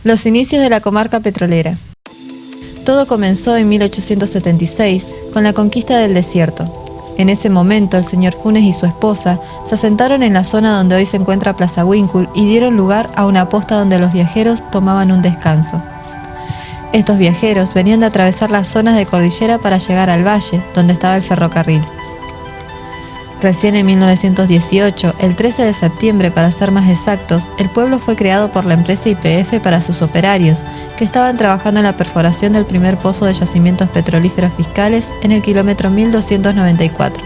Los inicios de la comarca petrolera. Todo comenzó en 1876 con la conquista del desierto. En ese momento el señor Funes y su esposa se asentaron en la zona donde hoy se encuentra Plaza Huíncul y dieron lugar a una posta donde los viajeros tomaban un descanso. Estos viajeros venían de atravesar las zonas de cordillera para llegar al valle, donde estaba el ferrocarril. Recién en 1918, el 13 de septiembre para ser más exactos, el pueblo fue creado por la empresa YPF para sus operarios, que estaban trabajando en la perforación del primer pozo de yacimientos petrolíferos fiscales en el kilómetro 1294.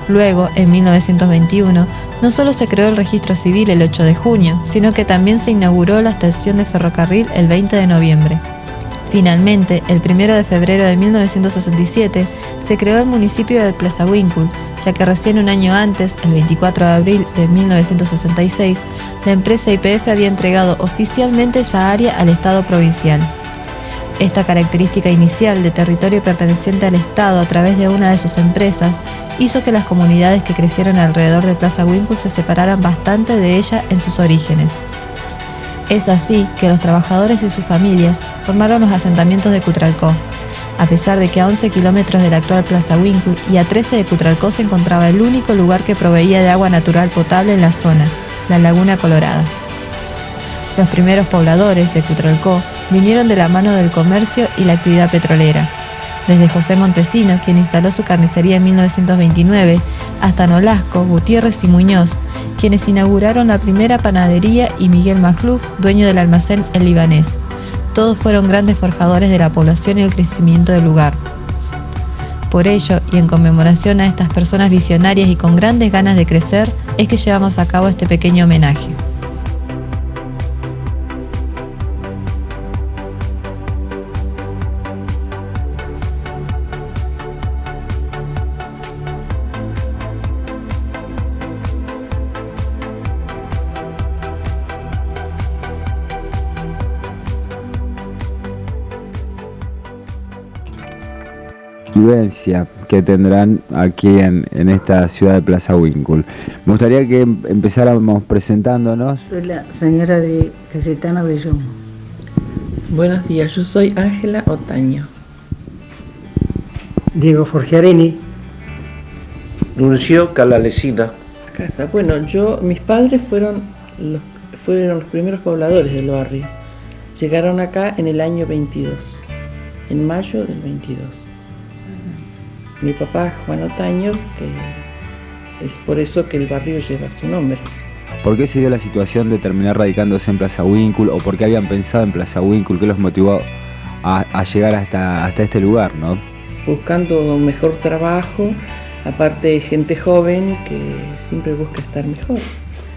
Luego, en 1921, no solo se creó el registro civil el 8 de junio, sino que también se inauguró la estación de ferrocarril el 20 de noviembre. Finalmente, el 1 de febrero de 1967, se creó el municipio de Plaza Huíncul, ya que recién un año antes, el 24 de abril de 1966, la empresa YPF había entregado oficialmente esa área al Estado provincial. Esta característica inicial de territorio perteneciente al Estado a través de una de sus empresas hizo que las comunidades que crecieron alrededor de Plaza Huíncul se separaran bastante de ella en sus orígenes. Es así que los trabajadores y sus familias formaron los asentamientos de Cutralcó, a pesar de que a 11 kilómetros de la actual Plaza Huíncul y a 13 de Cutralcó se encontraba el único lugar que proveía de agua natural potable en la zona, la Laguna Colorada. Los primeros pobladores de Cutralcó vinieron de la mano del comercio y la actividad petrolera, desde José Montesino, quien instaló su carnicería en 1929, hasta Nolasco, Gutiérrez y Muñoz, quienes inauguraron la primera panadería, y Miguel Magluf, dueño del almacén El Libanés. Todos fueron grandes forjadores de la población y el crecimiento del lugar. Por ello, y en conmemoración a estas personas visionarias y con grandes ganas de crecer, es que llevamos a cabo este pequeño homenaje. Vivencia que tendrán aquí en esta ciudad de Plaza Huíncul. Me gustaría que empezáramos presentándonos. Soy la señora de Cayetana Bellón. Buenos días, yo soy Ángela Otaño. Diego Forgiarini. Nuncio Calalesina. Casa. Bueno, mis padres fueron los primeros pobladores del barrio. Llegaron acá en el año 22, en mayo del 22. Mi papá, Juan Otaño, que es por eso que el barrio lleva su nombre. ¿Por qué se dio la situación de terminar radicándose en Plaza Huíncul, o por qué habían pensado en Plaza Huíncul? ¿Qué los motivó a llegar hasta este lugar, no? Buscando un mejor trabajo, aparte de gente joven que siempre busca estar mejor.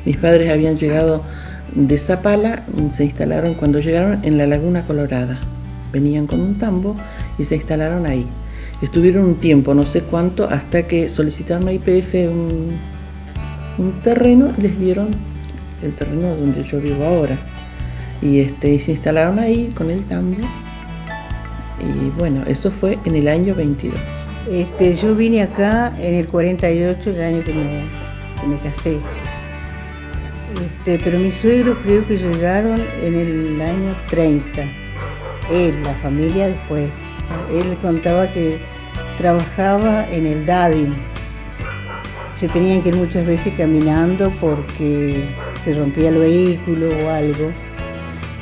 Mis padres habían llegado de Zapala, se instalaron cuando llegaron en la Laguna Colorada. Venían con un tambo y se instalaron ahí. Estuvieron un tiempo, no sé cuánto, hasta que solicitaron a YPF un terreno, les dieron el terreno donde yo vivo ahora. Y se instalaron ahí con el tambo. Y bueno, eso fue en el año 22. Yo vine acá en el 48, el año que me casé. Pero mis suegros creo que llegaron en el año 30. La familia después. Él contaba que trabajaba en el Dadin. Se tenían que ir muchas veces caminando porque se rompía el vehículo o algo.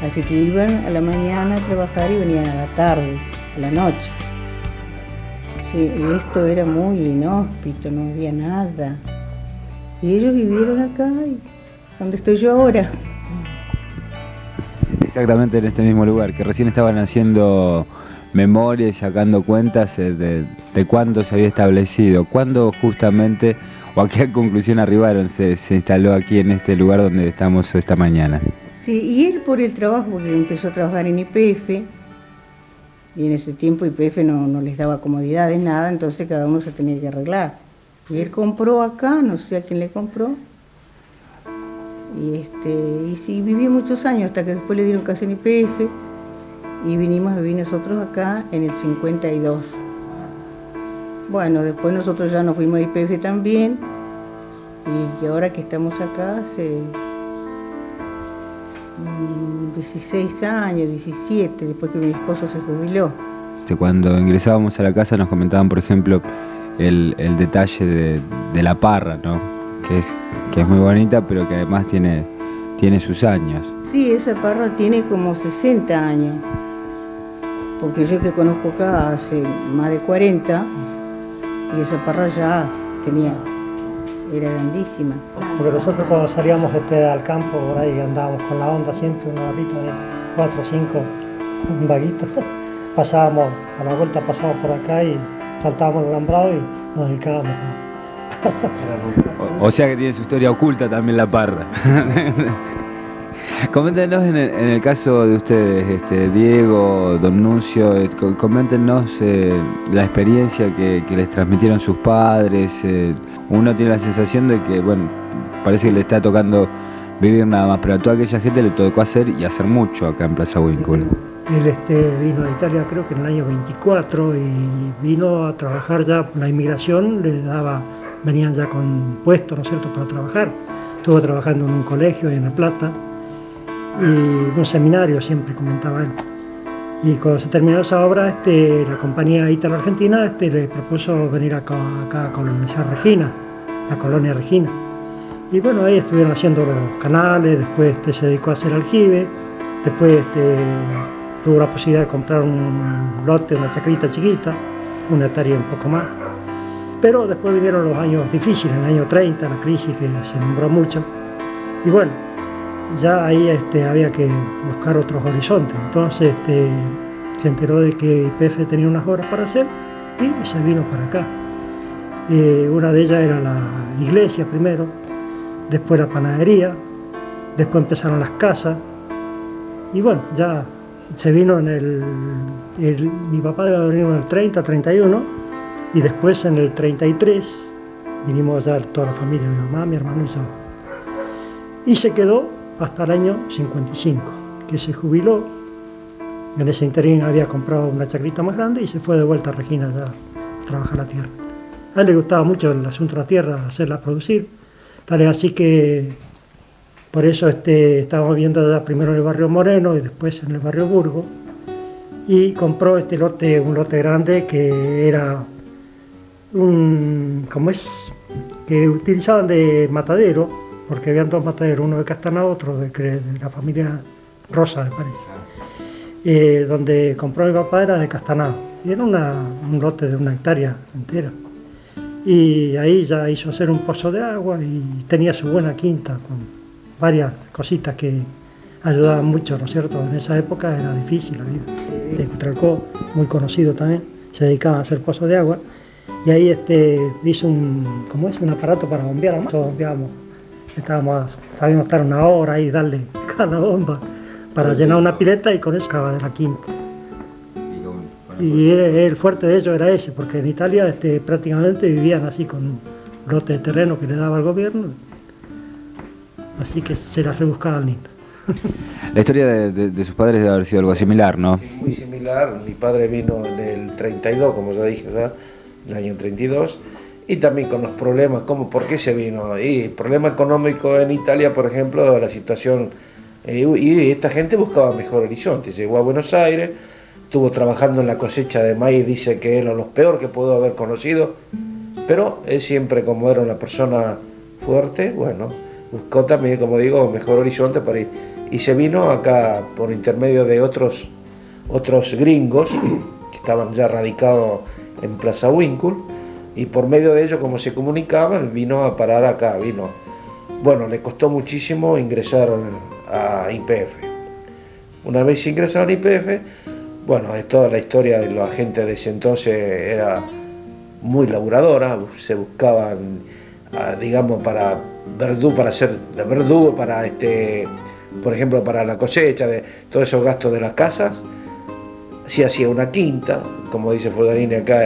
Así que iban a la mañana a trabajar y venían a la tarde, a la noche. Sí, esto era muy inhóspito, no había nada. Y ellos vivieron acá, donde estoy yo ahora. Exactamente en este mismo lugar, que recién estaban haciendo memoria y sacando cuentas de cuándo se había establecido, cuándo justamente, o a qué conclusión arribaron, se instaló aquí en este lugar donde estamos esta mañana. Sí, y él por el trabajo, porque empezó a trabajar en YPF, y en ese tiempo YPF no les daba comodidades, nada, entonces cada uno se tenía que arreglar. Y él compró acá, no sé a quién le compró, y sí, vivió muchos años, hasta que después le dieron casa en YPF, y vinimos a vivir nosotros acá en el 52. Bueno, después nosotros ya nos fuimos a YPF también, y ahora que estamos acá 16 años, 17, después que mi esposo se jubiló. Cuando ingresábamos a la casa nos comentaban, por ejemplo, el detalle de la parra, ¿no? Que es muy bonita, pero que además tiene sus años. Sí, esa parra tiene como 60 años, porque yo que conozco acá hace más de 40, y esa parra ya era grandísima. Porque nosotros cuando salíamos al campo, por ahí andábamos con la onda siempre, una horita de 4 o 5 vaguitos, pasábamos, a la vuelta pasábamos por acá y saltábamos el alambrado y nos dedicábamos. O sea que tiene su historia oculta también la parra. Coméntenos en el caso de ustedes, Diego, don Nuncio, coméntenos la experiencia que les transmitieron sus padres. Uno tiene la sensación de que, bueno, parece que le está tocando vivir nada más, pero a toda aquella gente le tocó hacer y hacer mucho acá en Plaza Winkle. Él vino a Italia creo que en el año 24 y vino a trabajar ya, la inmigración venían ya con puestos, ¿no es cierto?, para trabajar. Estuvo trabajando en un colegio en La Plata y un seminario, siempre comentaba él. Y cuando se terminó esa obra, la compañía Ítalo-Argentina le propuso venir acá a colonizar Regina, la colonia Regina. Y bueno, ahí estuvieron haciendo los canales, después se dedicó a hacer aljibe, después tuvo la posibilidad de comprar un lote, una chacrita chiquita, una hectárea un poco más. Pero después vinieron los años difíciles, en el año 30, la crisis que se nombró mucho. Y bueno, ya ahí había que buscar otros horizontes. Entonces se enteró de que YPF tenía unas obras para hacer y se vino para acá. Una de ellas era la iglesia primero, después la panadería, después empezaron las casas y bueno, ya se vino mi papá vino en el 30, 31 y después en el 33 vinimos ya toda la familia, mi mamá, mi hermano y yo. Y se quedó hasta el año 55, que se jubiló. En ese interín había comprado una chacrita más grande y se fue de vuelta a Regina ya a trabajar la tierra. A él le gustaba mucho el asunto de la tierra, hacerla producir. Tal es así que por eso estábamos viviendo ya primero en el barrio Moreno y después en el barrio Burgo. Y compró un lote grande que era que utilizaban de matadero, porque habían dos mataderos, uno de Castanao, otro de la familia Rosa, me parece. Donde compró mi papá era de Castanao, y era un lote de 1 hectárea entera. Y ahí ya hizo hacer un pozo de agua y tenía su buena quinta, con varias cositas que ayudaban mucho, ¿no es cierto? En esa época era difícil la vida. De Cutralcó, muy conocido también, se dedicaba a hacer pozos de agua, y ahí hizo un aparato para bombear, ¿no? Todos bombeábamos. Sabíamos estar 1 hora ahí y darle cada bomba para llenar una pileta y con eso acaba de la quinta. Y el fuerte de ellos era ese, porque en Italia prácticamente vivían así con un lote de terreno que le daba el gobierno, así que se las rebuscaban lindas. La historia de sus padres debe haber sido algo similar, ¿no? Sí, muy similar. Mi padre vino en el 32, como ya dije, ¿sabes? El año 32. Y también con los problemas, ¿por qué se vino? Y el problema económico en Italia, por ejemplo, la situación, y esta gente buscaba mejor horizonte. Llegó a Buenos Aires, estuvo trabajando en la cosecha de maíz, dice que era lo peor que pudo haber conocido, pero él siempre, como era una persona fuerte, bueno, buscó también, como digo, mejor horizonte para ir. Y se vino acá por intermedio de otros gringos que estaban ya radicados en Plaza Winkle, y por medio de ellos, como se comunicaban, vino a parar acá, Bueno, le costó muchísimo ingresar a YPF. Una vez ingresaron a YPF, bueno, toda la historia de la gente de ese entonces era muy laburadora, se buscaban, digamos, para hacer verdugo, por ejemplo, para la cosecha, de todos esos gastos de las casas. Se hacía una quinta, como dice Fodarini acá,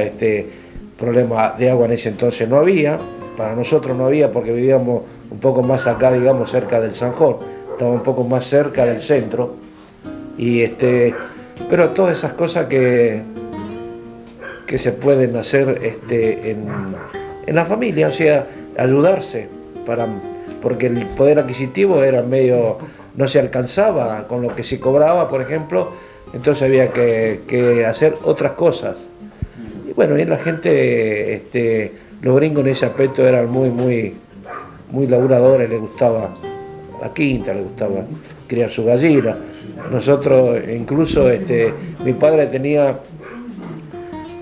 problema de agua en ese entonces no había, para nosotros no había porque vivíamos un poco más acá, digamos, cerca del Sanjón, estaba un poco más cerca del centro, y pero todas esas cosas que se pueden hacer en la familia, o sea, ayudarse, porque el poder adquisitivo era medio no se alcanzaba con lo que se cobraba, por ejemplo, entonces había que hacer otras cosas. Y bueno, y la gente, los gringos en ese aspecto eran muy laburadores, les gustaba la quinta, les gustaba criar su gallina. Nosotros, incluso, mi padre tenía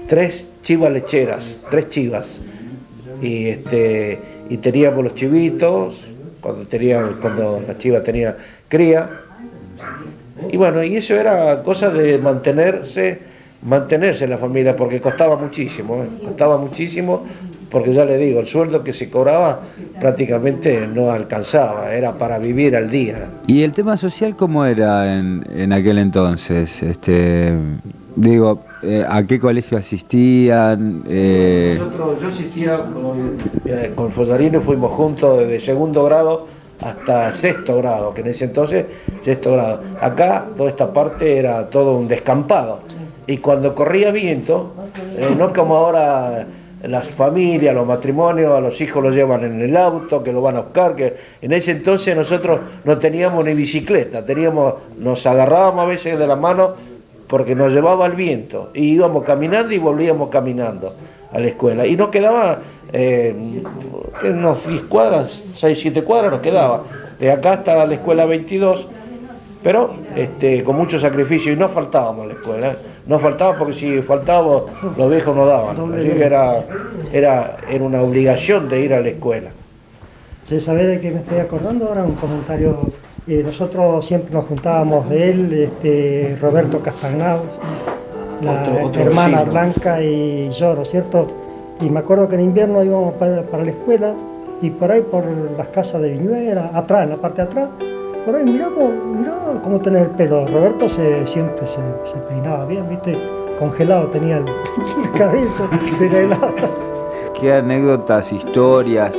3 chivas lecheras, 3 chivas, y teníamos los chivitos, cuando la chiva tenía cría, y bueno, y eso era cosa de mantenerse la familia, porque costaba muchísimo, porque ya le digo, el sueldo que se cobraba prácticamente no alcanzaba, era para vivir al día. ¿Y el tema social cómo era en aquel entonces? Digo, ¿a qué colegio asistían? Yo asistía con Fosarino, fuimos juntos desde segundo grado hasta sexto grado, que en ese entonces sexto grado. Acá toda esta parte era todo un descampado, y cuando corría viento, no como ahora las familias, los matrimonios, a los hijos los llevan en el auto, que lo van a buscar, que en ese entonces nosotros no teníamos ni bicicleta, nos agarrábamos a veces de la mano porque nos llevaba el viento, y íbamos caminando y volvíamos caminando a la escuela, y nos quedaba unos 10 cuadras, 6, 7 cuadras nos quedaba, de acá hasta la escuela 22, pero con mucho sacrificio, y no faltábamos a la escuela, no faltábamos, porque si faltábamos los viejos no daban, así que era una obligación de ir a la escuela. ¿Se sabe de qué me estoy acordando ahora? Un comentario. Nosotros siempre nos juntábamos él, Roberto Castagnau, la otro hermana vecino. Blanca y yo, ¿no es cierto? Y me acuerdo que en invierno íbamos para la escuela, y por ahí por las casas de Viñuela, atrás, en la parte de atrás, por ahí mirá cómo tenés el pelo. Roberto siempre se peinaba bien, ¿viste? Congelado tenía el cabello, era helado. ¿Qué anécdotas, historias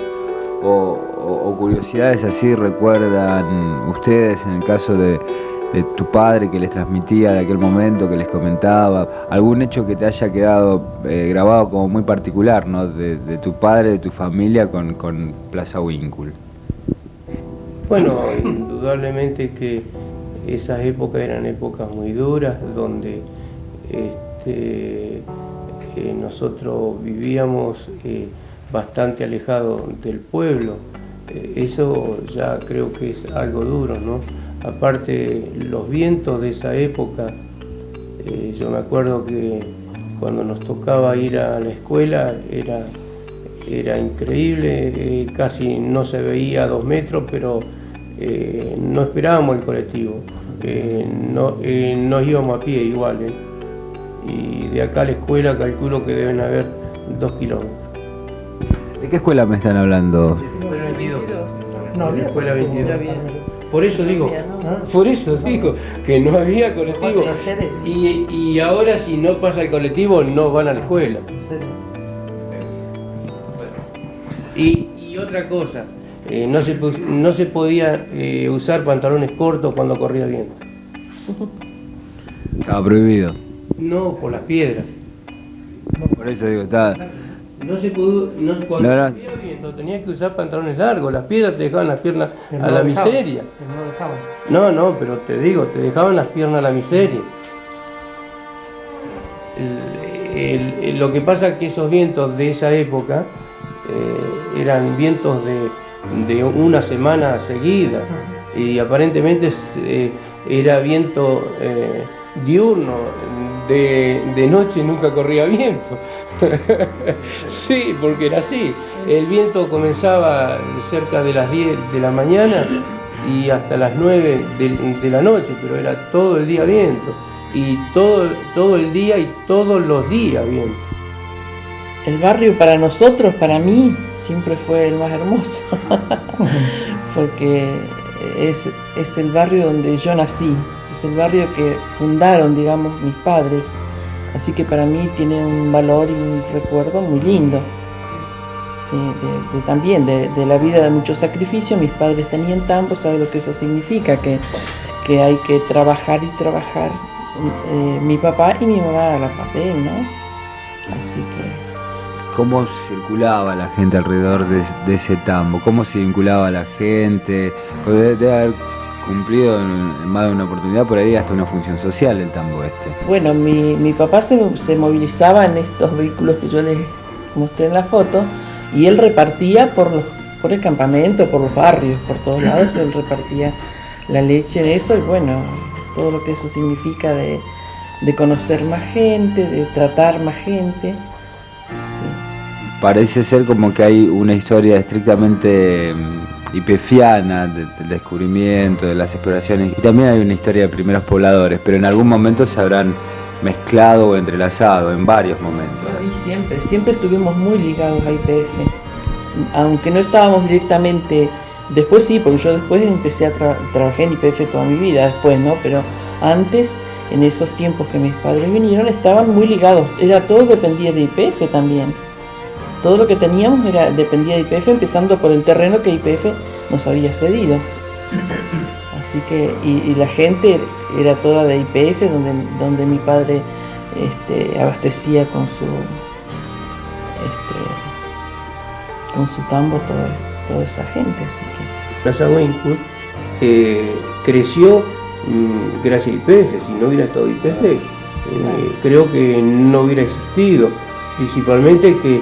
o curiosidades así recuerdan ustedes en el caso de tu padre, que les transmitía de aquel momento, que les comentaba? ¿Algún hecho que te haya quedado grabado como muy particular, ¿no? de tu padre, de tu familia con Plaza Huíncul? Bueno, indudablemente que esas épocas eran épocas muy duras, donde nosotros vivíamos bastante alejados del pueblo. Eso ya creo que es algo duro, ¿no? Aparte, los vientos de esa época, yo me acuerdo que cuando nos tocaba ir a la escuela era increíble, casi no se veía a 2 metros, pero no esperábamos el colectivo, nos íbamos a pie igual, y de acá a la escuela calculo que deben haber 2 kilómetros. ¿De qué escuela me están hablando? Escuela 22. No, La escuela 22. había. Por eso digo que no había colectivo, y ahora si no pasa el colectivo no van a la escuela. Y otra cosa, no se podía usar pantalones cortos cuando corría viento. Estaba prohibido. No, por las piedras. Por eso digo, está... No se pudo, cuando No. corría viento tenías que usar pantalones largos, las piedras te dejaban las piernas No a la dejaban, miseria. no dejaban. No, pero te digo, te dejaban las piernas a la miseria. Lo que pasa es que esos vientos de esa época eran vientos de una semana seguida, y aparentemente era viento diurno, de noche nunca corría viento. Sí, porque era así. El viento comenzaba cerca de las 10 de la mañana y hasta las 9 de la noche, pero era todo el día viento, y todo el día y todos los días viento. El barrio para nosotros, para mí, siempre fue el más hermoso, porque es el barrio donde yo nací, es el barrio que fundaron, digamos, mis padres, así que para mí tiene un valor y un recuerdo muy lindo. Sí, también de la vida de mucho sacrificio. Mis padres tenían tambo, sabe lo que eso significa, que hay que trabajar y trabajar, mi papá y mi mamá a la papel, ¿no? Así que... ¿Cómo circulaba la gente alrededor de ese tambo? ¿Cómo se vinculaba la gente? Debe haber cumplido en más de una oportunidad, por ahí hasta una función social el tambo este. Bueno, mi papá se movilizaba en estos vehículos que yo les mostré en la foto, y él repartía por el campamento, por los barrios, por todos lados, él repartía la leche en eso, y bueno, todo lo que eso significa de conocer más gente, de tratar más gente. Parece ser como que hay una historia estrictamente ipefiana del descubrimiento, de las exploraciones, y también hay una historia de primeros pobladores, pero en algún momento se habrán mezclado o entrelazado, en varios momentos. Y siempre estuvimos muy ligados a YPF, aunque no estábamos directamente, después sí, porque yo después empecé a trabajar en YPF toda mi vida, después no, pero antes, en esos tiempos que mis padres vinieron, estaban muy ligados, todo dependía de YPF también. Todo lo que teníamos dependía de YPF, empezando por el terreno que YPF nos había cedido. Así que, y la gente era toda de YPF, donde mi padre abastecía con su tambo toda esa gente. Así que Plaza Winkle creció gracias a YPF. Si no hubiera estado YPF, creo que no hubiera existido. Principalmente que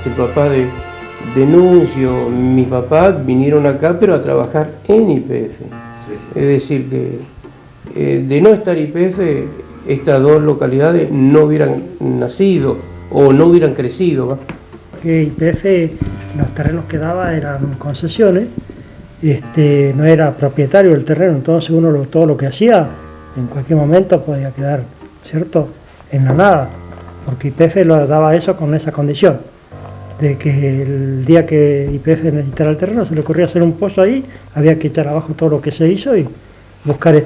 el papá de Nuncio, mis papás vinieron acá, pero a trabajar en YPF. Es decir, que de no estar YPF, estas dos localidades no hubieran nacido o no hubieran crecido, ¿va? Que YPF, los terrenos que daba eran concesiones, no era propietario del terreno, entonces uno todo lo que hacía en cualquier momento podía quedar, ¿cierto?, en la nada, porque YPF lo daba eso con esa condición, de que el día que YPF necesitara el terreno se le ocurría hacer un pozo ahí, había que echar abajo todo lo que se hizo y buscar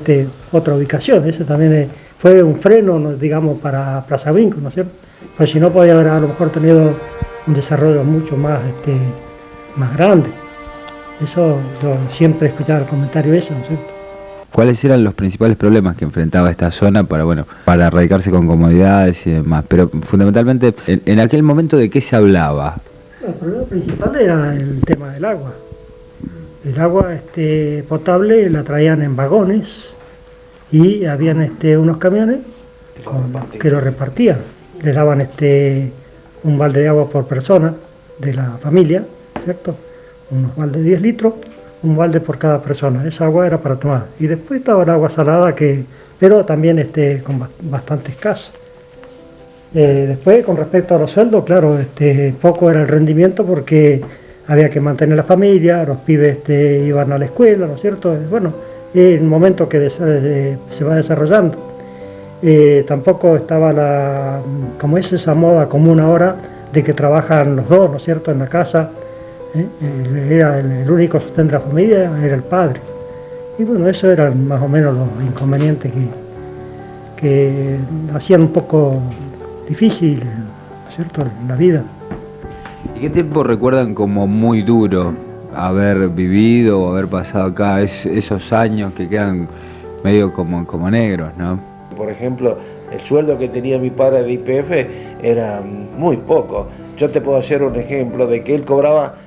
otra ubicación. Ese también fue un freno, digamos, para Plaza Winkle, ¿no es cierto? Pues si no, podía haber a lo mejor tenido un desarrollo mucho más grande. Eso, yo siempre escuchaba el comentario ese, ¿no es cierto? ¿Cuáles eran los principales problemas que enfrentaba esta zona para radicarse con comodidades y demás? Pero fundamentalmente, en aquel momento, ¿de qué se hablaba? El problema principal era el tema del agua. El agua potable la traían en vagones y habían unos camiones que lo repartían. Le daban un balde de agua por persona de la familia, ¿cierto? Unos baldes de 10 litros. Un balde por cada persona, esa agua era para tomar. Y después estaba el agua salada, pero también bastante escasa. Después, con respecto a los sueldos, claro, poco era el rendimiento porque había que mantener la familia, los pibes iban a la escuela, ¿no es cierto? Bueno, es el momento que se va desarrollando. Tampoco estaba como es esa moda común ahora de que trabajan los dos, ¿no es cierto?, en la casa. Era el único sostén de la familia, era el padre. Y bueno, eso eran más o menos los inconvenientes que hacían un poco difícil, ¿no es cierto?, la vida. ¿Y qué tiempo recuerdan como muy duro haber vivido o haber pasado acá, esos años que quedan medio como negros, ¿no? Por ejemplo, el sueldo que tenía mi padre de YPF era muy poco. Yo te puedo hacer un ejemplo de que él cobraba,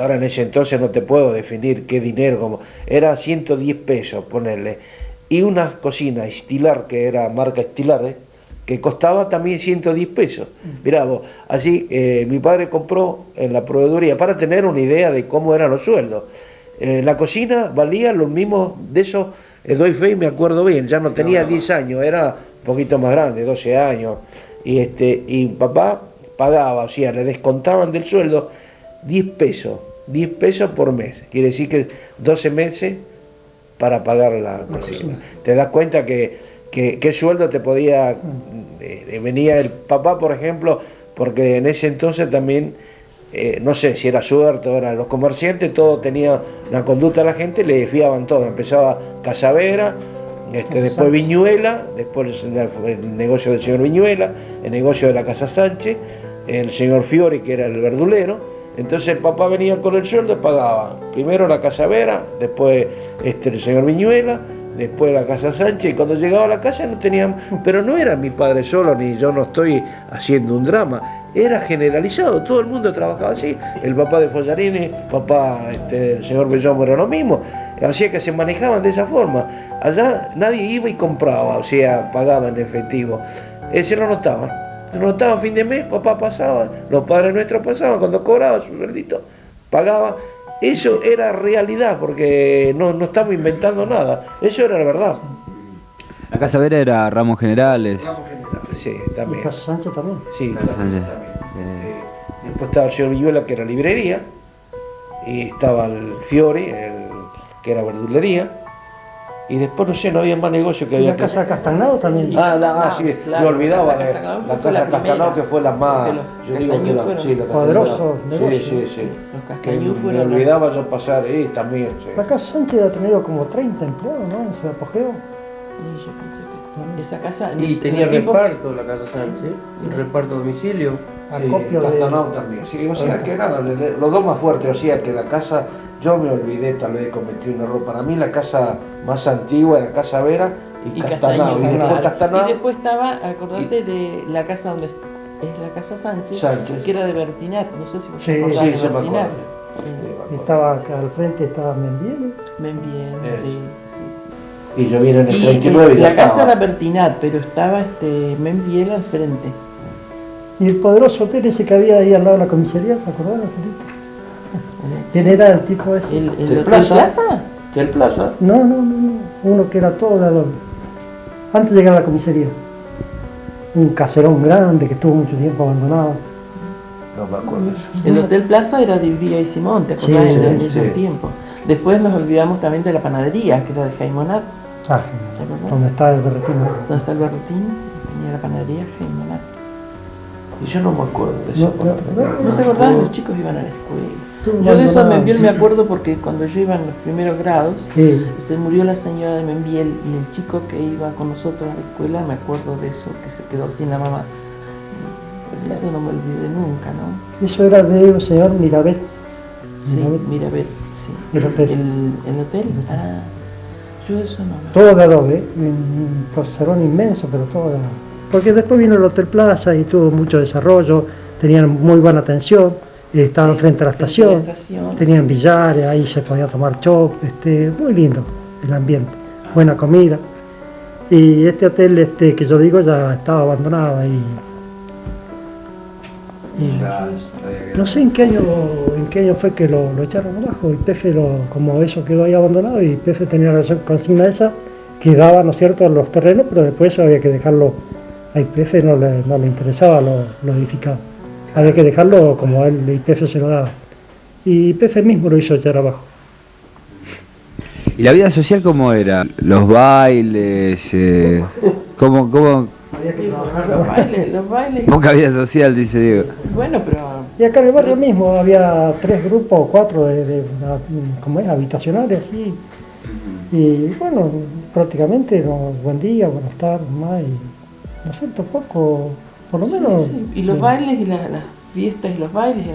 ahora en ese entonces no te puedo definir qué dinero, era 110 pesos, ponerle, y una cocina Estilar, que era marca Estilar, que costaba también 110 pesos. Mirá vos, así mi padre compró en la proveeduría, para tener una idea de cómo eran los sueldos. La cocina valía los mismos de esos, doy fe y me acuerdo bien, ya no tenía 10 años, era un poquito más grande, 12 años, y papá pagaba, o sea, le descontaban del sueldo 10 pesos por mes, quiere decir que 12 meses para pagar la cocina. Te das cuenta que qué sueldo te podía, venía el papá, por ejemplo, porque en ese entonces también, no sé si era suerte o eran los comerciantes, todo tenía la conducta de la gente, le fiaban todo, empezaba Casavera, después Viñuela, después el negocio del señor Viñuela, el negocio de la Casa Sánchez, el señor Fiori, que era el verdulero. Entonces el papá venía con el sueldo y pagaba primero la Casa Vera, después el señor Viñuela, después la Casa Sánchez, y cuando llegaba a la casa no tenían, pero no era mi padre solo, ni yo no estoy haciendo un drama, era generalizado, todo el mundo trabajaba así. El papá de Follarini, papá el señor Bellomo era lo mismo, hacía que se manejaban de esa forma. Allá nadie iba y compraba, o sea, pagaba en efectivo. Se lo notaban a fin de mes, papá pasaba, los padres nuestros pasaban, cuando cobraba su sueldito, pagaba. Eso era realidad, porque no estamos inventando nada, eso era la verdad. La Casa Vera era Ramos Generales. Sí, también. ¿Y Casa Sánchez también? Sí, Casa Sánchez. Después estaba el señor Villuela, que era librería, y estaba el Fiori, que era verdulería, y después no sé, no había más negocio que ¿Y había la Casa Castagnado también? sí, claro, me olvidaba la de Casa Castagnado la fue la Casa Castagnado, primera, que fue la más, porque los yo digo que Castañú la, fueron sí, la poderosos Castañú. negocios. Sí. Los Que Castañú me fueron olvidaba yo pasar, también, sí. La Casa Sánchez ha tenido como 30 empleados, ¿no? En su apogeo. Y yo pienso que esa casa... Y en tenía el tiempo- reparto la Casa Sánchez, el reparto a domicilio. Acopio de... Castanao también, sí, o sea, que nada, los dos más fuertes, o sea, que la casa, yo me olvidé, tal vez cometí un error. Para mí la casa más antigua era Casa Vera y Castanao, y después claro. Castanao. Y después estaba, acordate de la casa donde es la Casa Sánchez, que era de Bertinat, no sé si vos Sí, te acordás sí, de se me Bertinat. acuerdo. Sí. Estaba acá al frente, estaba Mendiel. Bien, Eso. sí. Y yo vine en el Y 39 y ya la casa estaba. era Bertinat, pero estaba Membiel al frente. Y el poderoso hotel ese que había ahí al lado de la comisaría, ¿te acordás, Felipe? ¿Quién era el tipo ese? ¿El ¿Del Hotel Plaza? Plaza? ¿Que el Plaza? No, uno que era todo de adobe. Antes de llegar a la comisaría. Un caserón grande que estuvo mucho tiempo abandonado. No me acuerdo eso. El Hotel Plaza era de Villa y Simón, ¿te acordás? Sí, en sí, ese sí. tiempo. Después nos olvidamos también de la panadería, que era de Jaimonat, Ah, ¿te acordás? donde está el berretín. Donde está el Berrutín, tenía la panadería Jaimonat. Y yo no me acuerdo de eso. ¿No te acordás? Los chicos iban a la escuela. Estuvo Yo de eso de abandonado. Membiel me acuerdo porque cuando yo iba en los primeros grados, Sí. se murió la señora de Membiel y el chico que iba con nosotros a la escuela, me acuerdo de eso, que se quedó sin la mamá. Pues eso no me olvidé nunca, ¿no? Eso era de un señor Mirabet. Sí, Mirabet. mira, a ver, sí. El hotel. El hotel, ah, yo eso no me Todo de adobe, un caserón inmenso, pero todo de adobe. Porque después vino el Hotel Plaza y tuvo mucho desarrollo, tenían muy buena atención, estaban frente a la estación, tenían billares, ahí se podía tomar chop, muy lindo el ambiente, buena comida. Y este hotel que yo digo ya estaba abandonado ahí. Y no sé en qué año fue que lo echaron abajo, y Pefe como eso quedó ahí abandonado, y Pefe tenía la consigna esa, que daba, ¿no es cierto?, los terrenos, pero después eso había que dejarlo, a Pefe no le interesaba lo edificado, había que dejarlo como a él, y Pefe se lo daba. Y Pefe mismo lo hizo echar abajo. ¿Y la vida social cómo era? ¿Los bailes? ¿Cómo? Los bailes, Poca vida social, dice Diego. bueno, pero Y acá en el barrio mismo había 3 grupos o 4 como es, habitacionales, así. Y bueno, prácticamente buen día, buenas tardes, más, y no sé, tampoco, por lo menos. sí. Y los bailes y las fiestas y los bailes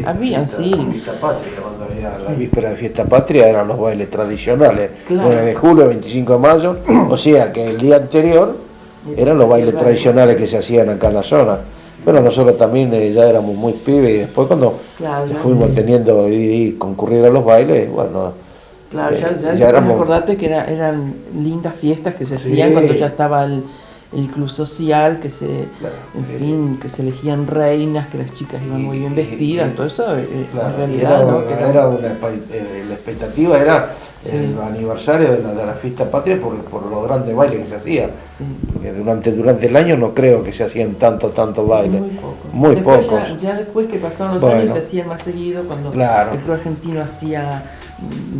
habían, sí. Fiesta Patria, cuando había la víspera de Fiesta Patria eran los bailes tradicionales. Claro. 9 de julio, 25 de mayo, o sea que el día anterior eran los bailes tradicionales que se hacían acá en la zona. Bueno, nosotros también ya éramos muy pibes y después cuando Claro, ya. fuimos teniendo y concurrir a los bailes, bueno, Claro, ya ya éramos- acordate que eran lindas fiestas que se hacían Sí. cuando ya estaba el club social, que Claro, en sí. fin, que se elegían reinas, que las chicas iban muy bien vestidas, todo eso claro, en realidad, ¿no? Que era la expectativa era Sí. el aniversario de la Fiesta Patria por los grandes bailes que se hacían. sí, Porque durante el año no creo que se hacían tantos bailes. muy poco. Muy Después pocos. Ya después que pasaron los Bueno. años se hacían más seguido, cuando Claro. el club argentino hacía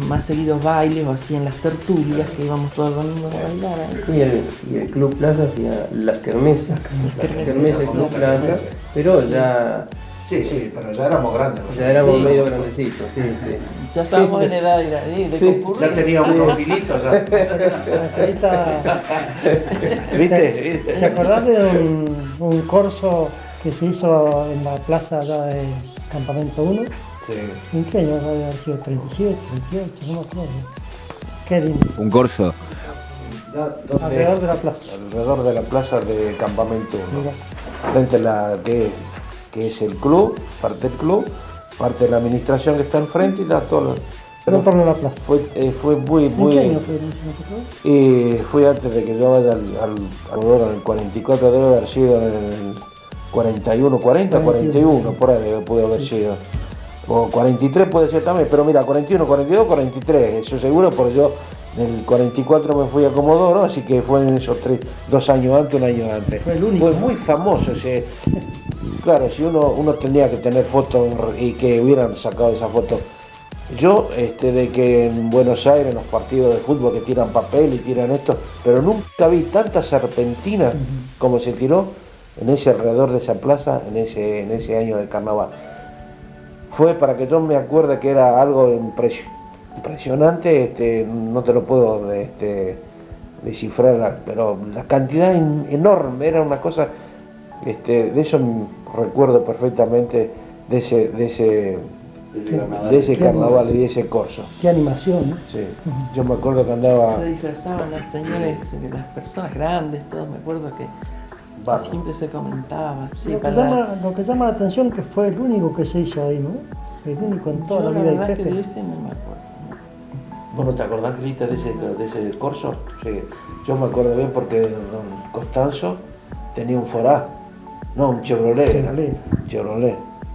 más seguidos bailes o hacían las tertulias que íbamos todo el domingo a bailar. ¿eh? Y el Club Plaza hacía las kermeses. Las kermeses Club Plaza, pero ya Sí, pero ya éramos grandes. Ya éramos Sí. medio grandecitos, sí. Ya estábamos en edad de Sí. concurrir. Ya teníamos unos filitos. ¿Viste? ¿Se acordás de un corso que se hizo en la plaza allá de Campamento 1? Sí. ¿En qué año? Debe haber sido 37, 38, no me acuerdo. Qué lindo. Un corso. Alrededor de la plaza. Alrededor de la plaza de Campamento 1. Mira. Frente a la que que es el club, parte del club, parte de la administración que está enfrente y todo. Pero en torno a la plaza. Fue muy... ¿En qué año fue? Fue antes de que yo vaya al en el 44, debe haber sido en el 41, 40, 41, por ahí puede haber sido. O 43 puede ser también, pero mira, 41, 42, 43, eso seguro, porque yo en el 44 me fui a Comodoro, así que fue en esos 2 años antes, un año antes. Fue el único. Fue muy famoso ese. Claro, si uno tenía que tener fotos y que hubieran sacado esa foto. Yo, de que en Buenos Aires, en los partidos de fútbol que tiran papel y tiran esto, pero nunca vi tantas serpentinas como se tiró en ese alrededor de esa plaza en ese año de carnaval. Fue, para que yo me acuerde, que era algo impresionante, no te lo puedo descifrar, pero la cantidad enorme, era una cosa, de eso recuerdo perfectamente, de ese carnaval y de ese corso. Qué animación, ¿no? Sí, yo me acuerdo que andaba... Se disfrazaban las señores, las personas grandes, todos, me acuerdo que siempre se comentaba. Sí, lo que llama la atención que fue el único que se hizo ahí, ¿no? El único en toda la vida del jefe. Que de ese no me acuerdo. ¿Vos no te acordás, Angelita, de ese corso? Sí, yo me acuerdo bien porque don Costanzo tenía un Forá, no, un Chevrolet. Chevrolet.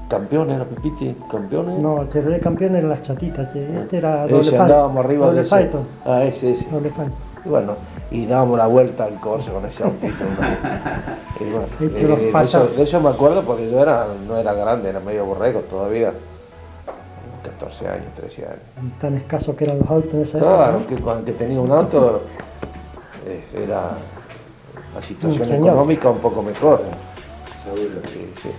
¿Campeón era Pepiti? ¿Campeones? No, el Chevrolet campeón era las chatitas, este era doble ese andábamos arriba doble de ese. Python. Ah, ese. Doble Python. Y bueno, y dábamos la vuelta al corso con ese autito. Y bueno, de eso me acuerdo porque yo no era grande, era medio borrego todavía. 14 años, 13 años. Tan escaso que eran los autos en esa época. Claro, que cuando tenía un auto era la situación económica un poco mejor. Sí.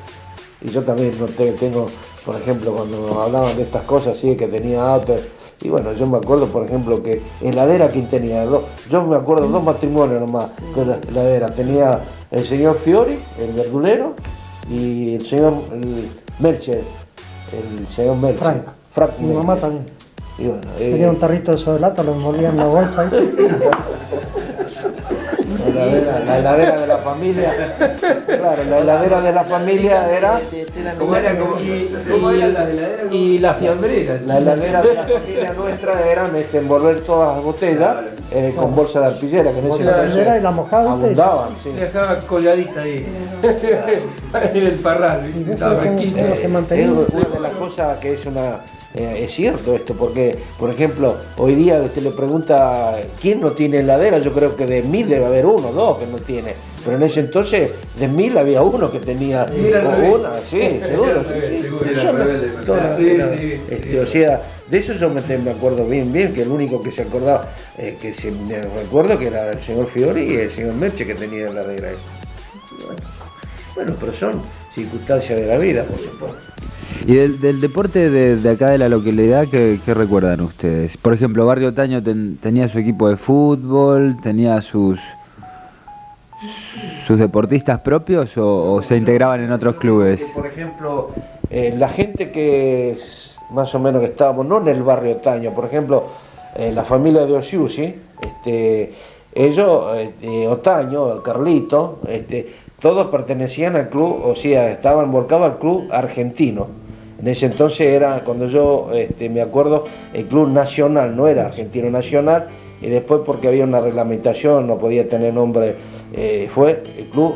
Y yo también tengo, por ejemplo, cuando hablaban de estas cosas, sí, que tenía autos. Y bueno, yo me acuerdo, por ejemplo, que heladera, ¿quién tenía? Yo me acuerdo 2 matrimonios nomás de la heladera. Tenía el señor Fiori, el verdulero, y el señor Melcher, el señor Melcher. Frank mi mamá también. Y bueno, tenía un tarrito de sodelata, lo envolvía en la bolsa. La heladera de la familia, claro, la heladera de la familia era... Y la fiambrera. La heladera de la familia nuestra era envolver todas las botellas con bolsa de arpillera, que en ese momento y la mojada abundaban. Sí. Dejaba colgadita ahí, en el parral. Es una de las cosas que es cierto esto, porque, por ejemplo, hoy día usted le pregunta quién no tiene heladera, yo creo que de 1000 debe haber 1 o 2 que no tiene, pero en ese entonces de 1000 había uno que tenía una, sí, seguro. O sea, de eso yo me acuerdo bien, que el único que se acordaba, que se me recuerdo que era el señor Fiori y el señor Merche que tenía heladera. Bueno, pero son circunstancias de la vida, por supuesto. Y del deporte de acá de la localidad, ¿qué recuerdan ustedes? Por ejemplo, Barrio Otaño tenía su equipo de fútbol, tenía sus deportistas propios o se integraban en otros clubes. Por ejemplo, la gente que más o menos que estábamos, no en el Barrio Otaño, por ejemplo, la familia de Osiusi, ellos, Otaño, Carlito, todos pertenecían al club, o sea, estaban volcados al club argentino. En ese entonces era, cuando yo me acuerdo, el club nacional, no era Argentino Nacional, y después porque había una reglamentación, no podía tener nombre, fue el club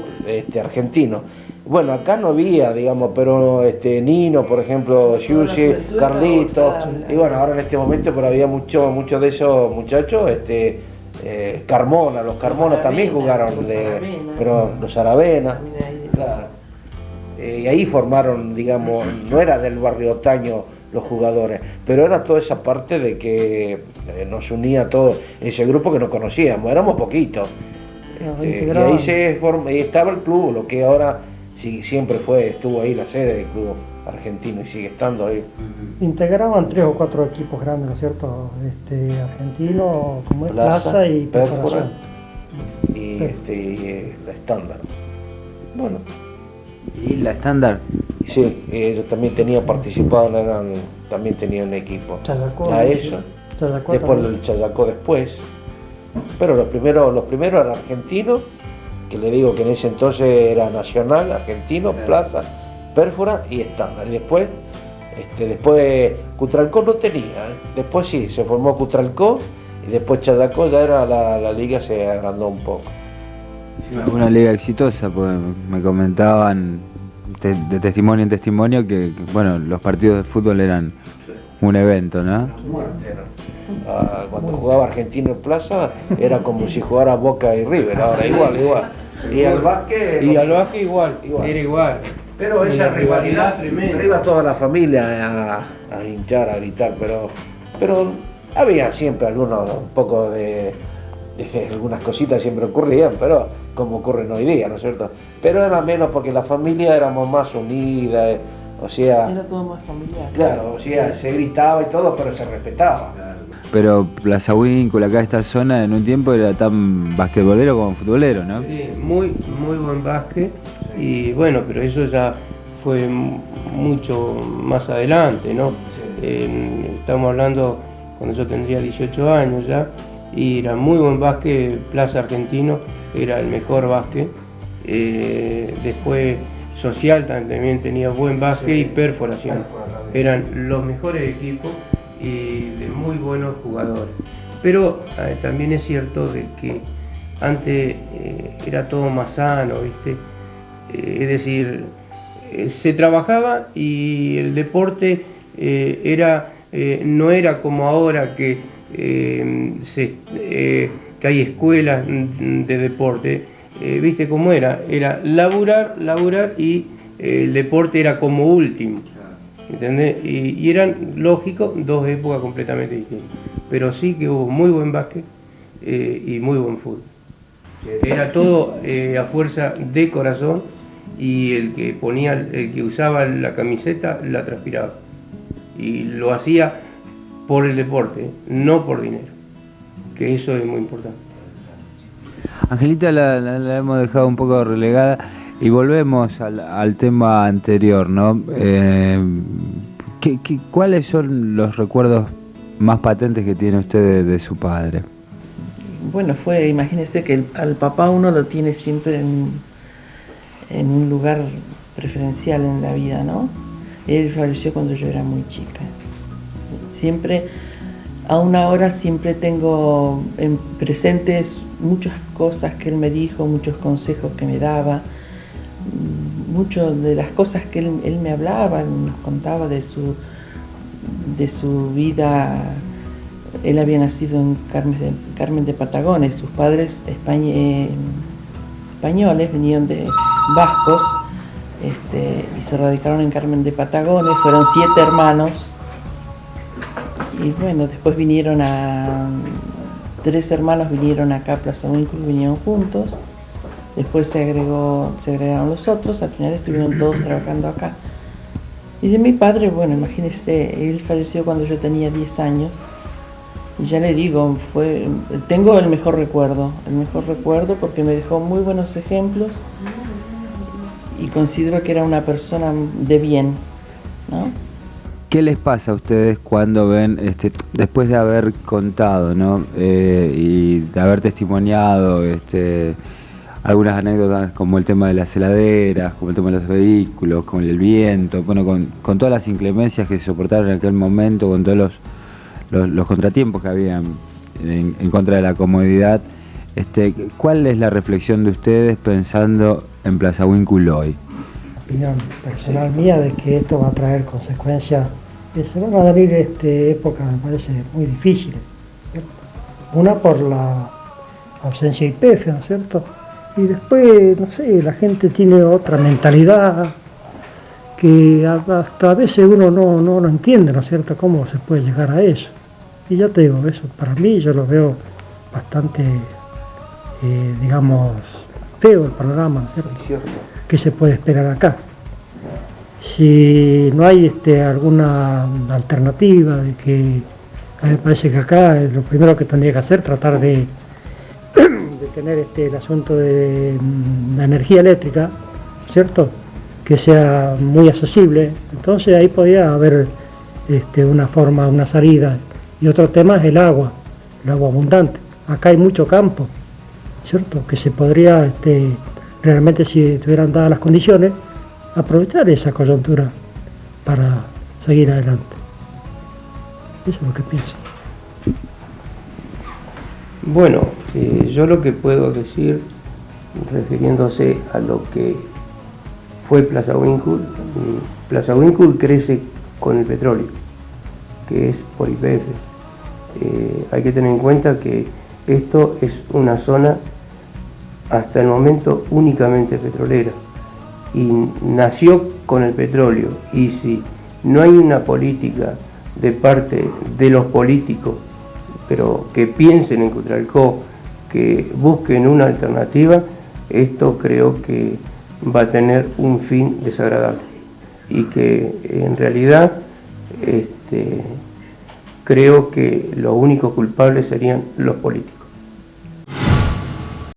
argentino. Bueno, acá no había, digamos, pero Nino, por ejemplo, Giussi, Carlito, y bueno, ahora en este momento, pero había muchos de esos muchachos, Carmona, los Carmona también jugaron, pero los Aravena, claro. Y ahí formaron, digamos, no era del Barrio Otaño los jugadores, pero era toda esa parte de que nos unía todo ese grupo que no conocíamos, éramos poquitos. Y ahí estaba el club, lo que ahora siempre estuvo ahí la sede del club argentino y sigue estando ahí. Integraban 3 o 4 equipos grandes, ¿no es cierto? Argentino, como es Plaza y Perforación. Y la Estándar. Bueno. ¿Y la Estándar? Sí, ellos también tenían participado, también tenían equipo. Chayacó. Después el Chayacó después. Pero los primeros eran argentinos, que le digo que en ese entonces era Nacional, Argentino, Plaza Pérfora y estándar. Y después Cutralcó no tenía, después sí, se formó Cutralcó y después Chadacó ya era la liga, se agrandó un poco. Una liga exitosa, pues me comentaban de testimonio en testimonio que bueno, los partidos de fútbol eran un evento, ¿no? Cuando jugaba Argentino en Plaza era como si jugara Boca y River, ahora igual. Y al básquet igual, era igual. Pero esa rivalidad tremenda. Iba toda la familia a hinchar, a gritar, pero había siempre un poco de algunas cositas siempre ocurrían, pero como ocurren hoy día, ¿no es cierto? Pero era menos porque la familia éramos más unidas, o sea... Era todo más familiar. Claro, o sea, se gritaba y todo, pero se respetaba. Pero Plaza Huíncula, acá esta zona, en un tiempo era tan basquetbolero como futbolero, ¿no? Sí, muy buen básquet, y bueno, pero eso ya fue mucho más adelante, ¿no? Estamos hablando cuando yo tendría 18 años ya, y era muy buen básquet. Plaza Argentino era el mejor básquet. Después Social también tenía buen básquet, y Perforación. Eran los mejores equipos y de muy buenos jugadores. Pero también es cierto de que antes era todo más sano, ¿viste? Es decir, se trabajaba y el deporte no era como ahora que hay escuelas de deporte. ¿Viste cómo era? Era laburar y el deporte era como último. ¿Entendés? Y eran, lógico, dos épocas completamente distintas. Pero sí que hubo muy buen básquet y muy buen fútbol. Era todo a fuerza de corazón, y el que usaba la camiseta la transpiraba. Y lo hacía por el deporte, no por dinero. Que eso es muy importante. Angelita la hemos dejado un poco relegada y volvemos al tema anterior, ¿no? ¿Cuáles son los recuerdos más patentes que tiene usted de su padre? Bueno, imagínese que al papá uno lo tiene siempre en un lugar preferencial en la vida, ¿no? Él falleció cuando yo era muy chica. Siempre, aún ahora, siempre tengo presentes muchas cosas que él me dijo, muchos consejos que me daba, muchas de las cosas que él me hablaba, nos contaba de su vida. Él había nacido en Carmen de Patagones, sus padres españoles venían de vascos, y se radicaron en Carmen de Patagones. Fueron 7 hermanos, y bueno, después 3 hermanos vinieron acá a Plaza Huíncula, vinieron juntos. Después se agregaron los otros, al final estuvieron todos trabajando acá. Y de mi padre, bueno, imagínese, él falleció cuando yo tenía 10 años. Y ya le digo, tengo el mejor recuerdo porque me dejó muy buenos ejemplos y considero que era una persona de bien, ¿no? ¿Qué les pasa a ustedes cuando ven, después de haber contado, ¿no? Y de haber testimoniado algunas anécdotas como el tema de las heladeras, como el tema de los vehículos, como el viento, bueno, con todas las inclemencias que se soportaron en aquel momento, con todos los contratiempos que habían en contra de la comodidad, ¿cuál es la reflexión de ustedes pensando en Plaza Huíncula hoy? Opinión personal mía de que esto va a traer consecuencias, que se van a venir épocas, me parece, muy difíciles, ¿cierto? Una por la ausencia de YPF, ¿no es cierto? Y después, no sé, la gente tiene otra mentalidad que hasta a veces uno no lo entiende, ¿no es cierto?, cómo se puede llegar a eso. Y ya te digo, eso para mí yo lo veo bastante, digamos, feo el panorama, ¿no es cierto?, que se puede esperar acá. Si no hay alguna alternativa, de que a mí me parece que acá lo primero que tendría que hacer es tratar de tener el asunto de la energía eléctrica, ¿cierto?, que sea muy accesible. Entonces ahí podría haber una forma, una salida. Y otro tema es el agua abundante. Acá hay mucho campo, ¿cierto?, que se podría realmente, si estuvieran dadas las condiciones, aprovechar esa coyuntura para seguir adelante. Eso es lo que pienso. Bueno, yo lo que puedo decir, refiriéndose a lo que fue Plaza Winkle crece con el petróleo, que es por YPF. Hay que tener en cuenta que esto es una zona hasta el momento únicamente petrolera y nació con el petróleo, y si no hay una política de parte de los políticos, pero que piensen en Cutralcó, que busquen una alternativa, esto creo que va a tener un fin desagradable y que en realidad creo que los únicos culpables serían los políticos.